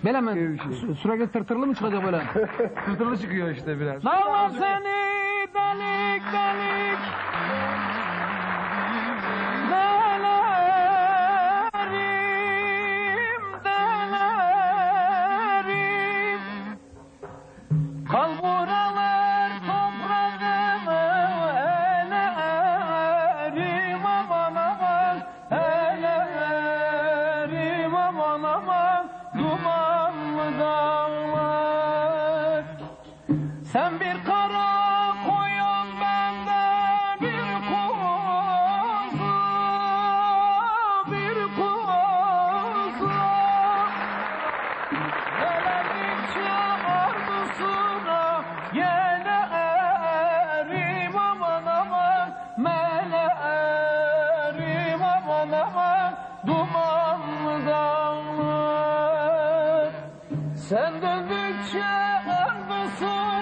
Böyle mi? Sürekli tırtırlı mı çıkacak böyle? Tırtırlı çıkıyor işte biraz. Dağlar seni delik delik delerim delerim kal buralar toprağımı elerim aman aman elerim aman aman dumanlı dağlar. Sen bir kara koyun bende bir kuzu, bir kuzu. Geldikçe ardısına gelerim aman aman, melerim aman aman, dumanlı dağlar. Sen döndükçe ardısına